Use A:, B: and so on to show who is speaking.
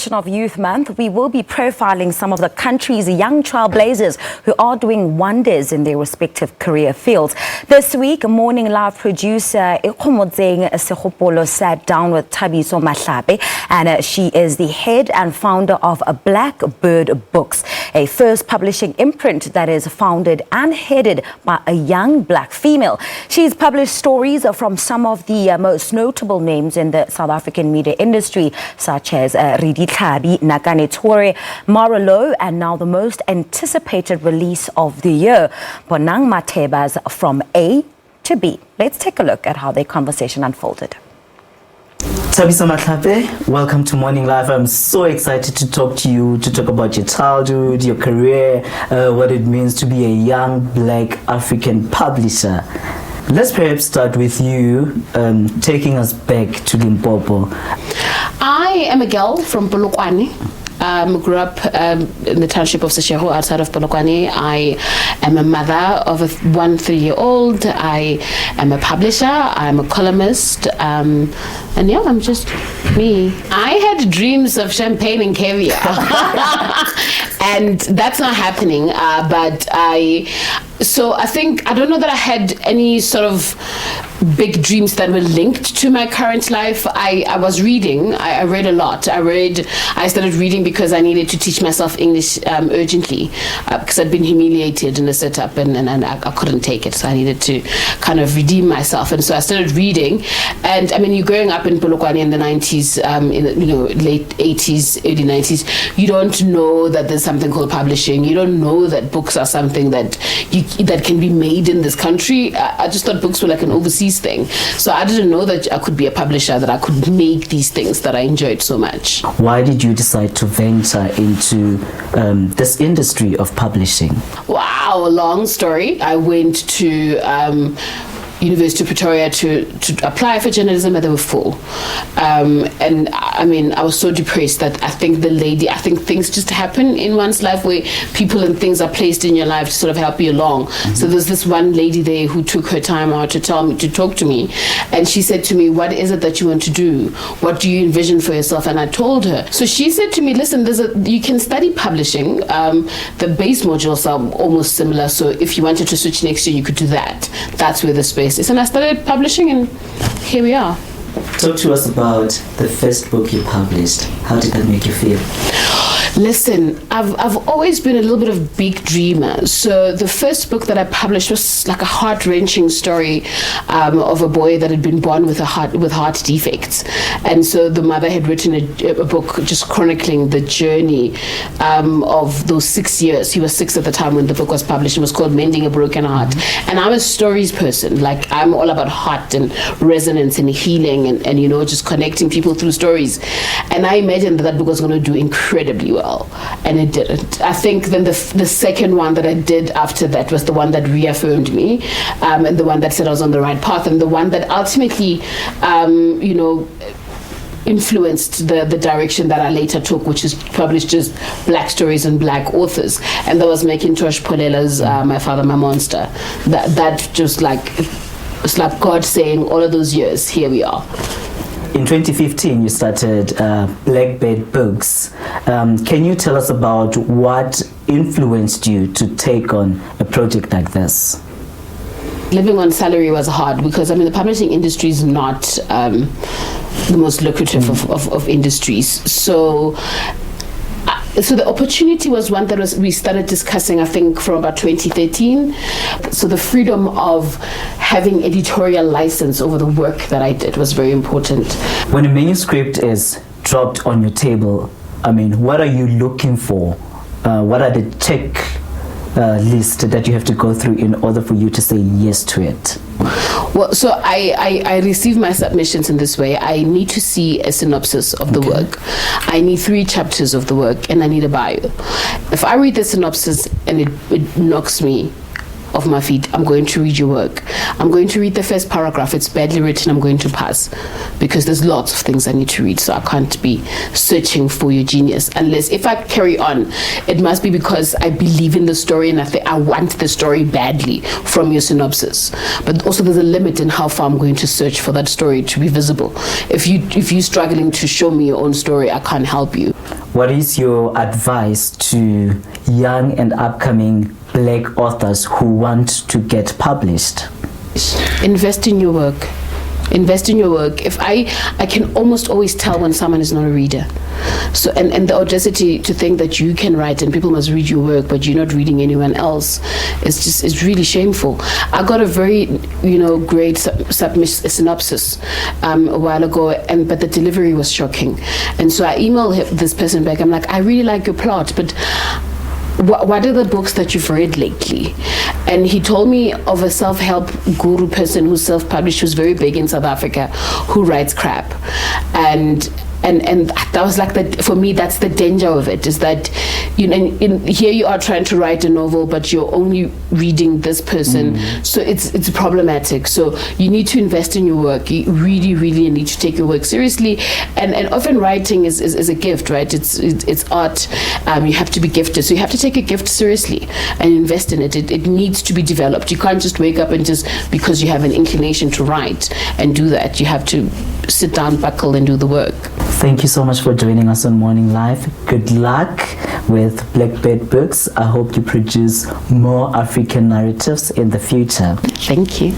A: Of Youth Month, we will be profiling some of the country's young trailblazers who are doing wonders in their respective career fields. This week, Morning Live producer Ikgomotseng Segopolo sat down with Thabiso Mahlape, and she is the head and founder of Blackbird Books, a first publishing imprint that is founded and headed by a young black female. She's published stories from some of the most notable names in the South African media industry, such as Redi Tlhabi, Nakane Toure, Marah Louw, and now the most anticipated release of the year, Bonang Matheba's From A to B. Let's take a look at how their conversation unfolded.
B: Thabiso Mahlape, welcome to Morning Live. I'm so excited to talk to you, to talk about your childhood, your career, what it means to be a young black African publisher. Let's perhaps start with you taking us back to Limpopo.
C: I am a girl from Polokwane. Grew up in the township of Seshego outside of Polokwane. I am a mother of one 3-year-old. I am a publisher. I'm a columnist. And yeah, I'm just me. I had dreams of champagne and caviar. And that's not happening. But I think, I don't know that I had any sort of big dreams that were linked to my current life. I was reading. I read a lot. I started reading because I needed to teach myself English urgently, because I'd been humiliated in the setup and I couldn't take it. So I needed to kind of redeem myself. And so I started reading. And I mean, you're growing up in Polokwane in the 90s, late 80s, early 90s, you don't know that there's something called publishing. You don't know that books are something that can be made in this country. I just thought books were like an overseas thing. So I didn't know that I could be a publisher, that I could make these things that I enjoyed so much. Why
B: did you decide to venture into this industry of publishing?
C: Wow, a long story. I went to University of Pretoria to apply for journalism, and they were full. And I mean, I was so depressed that I think things just happen in one's life where people and things are placed in your life to sort of help you along. Mm-hmm. So there's this one lady there who took her time out to talk to me. And she said to me, what is it that you want to do? What do you envision for yourself? And I told her. So she said to me, listen, you can study publishing. The base modules are almost similar. So if you wanted to switch next year, you could do that. That's where the space is. And I started publishing, and here we are.
B: Talk to us about the first book you published. How did that make you feel?
C: Listen, I've always been a little bit of big dreamer. So the first book that I published was like a heart-wrenching story of a boy that had been born with heart defects. And so the mother had written a book just chronicling the journey of those 6 years. He was 6 at the time when the book was published. It was called Mending a Broken Heart. Mm-hmm. And I'm a stories person. Like, I'm all about heart and resonance and healing and just connecting people through stories. And I imagined that book was going to do incredibly well. And it didn't. I think then the second one that I did after that was the one that reaffirmed me, and the one that said I was on the right path, and the one that ultimately influenced the direction that I later took, which is published just Black Stories and Black Authors. And that was Macintosh Polela's My Father, My Monster. That just it's like God saying, all of those years, here we are.
B: In 2015, you started Blackbird Books. Can you tell us about what influenced you to take on a project like this?
C: Living on salary was hard because, the publishing industry is not the most lucrative of industries. So the opportunity was one that we started discussing, I think, from about 2013. So the freedom of having editorial license over the work that I did was very important.
B: When a manuscript is dropped on your table, what are you looking for? What are the check list that you have to go through in order for you to say yes to it?
C: Well, so I receive my submissions in this way. I need to see a synopsis of the work. I need 3 chapters of the work, and I need a bio. If I read the synopsis and it knocks me of my feet, I'm going to read your work. I'm going to read the first paragraph. It's badly written. I'm going to pass because there's lots of things I need to read. So I can't be searching for your genius unless if I carry on, it must be because I believe in the story and I want the story badly from your synopsis. But also there's a limit in how far I'm going to search for that story to be visible. If you're struggling to show me your own story, I can't help you.
B: What is your advice to young and upcoming Black authors who want to get published?
C: Invest in your work. Invest in your work. If I can almost always tell when someone is not a reader. So and the audacity to think that you can write and people must read your work, but you're not reading anyone else, it's really shameful. I got a very great synopsis a while ago, but the delivery was shocking, and so I emailed this person back. I'm like, I really like your plot, but what are the books that you've read lately? And he told me of a self-help guru person who's self-published, who's very big in South Africa, who writes crap. And that was like that for me. That's the danger of it, is that here you are trying to write a novel, but you're only reading this person. So it's problematic. So you need to invest in your work. You really need to take your work seriously. And often writing is a gift, right? It's art. You have to be gifted, so you have to take a gift seriously and invest in it. It needs to be developed. You can't just wake up and just because you have an inclination to write and do that. You have to sit down, buckle, and do the work.
B: Thank you so much for joining us on Morning Live. Good luck with Blackbird Books. I hope you produce more African narratives in the future.
C: Thank you.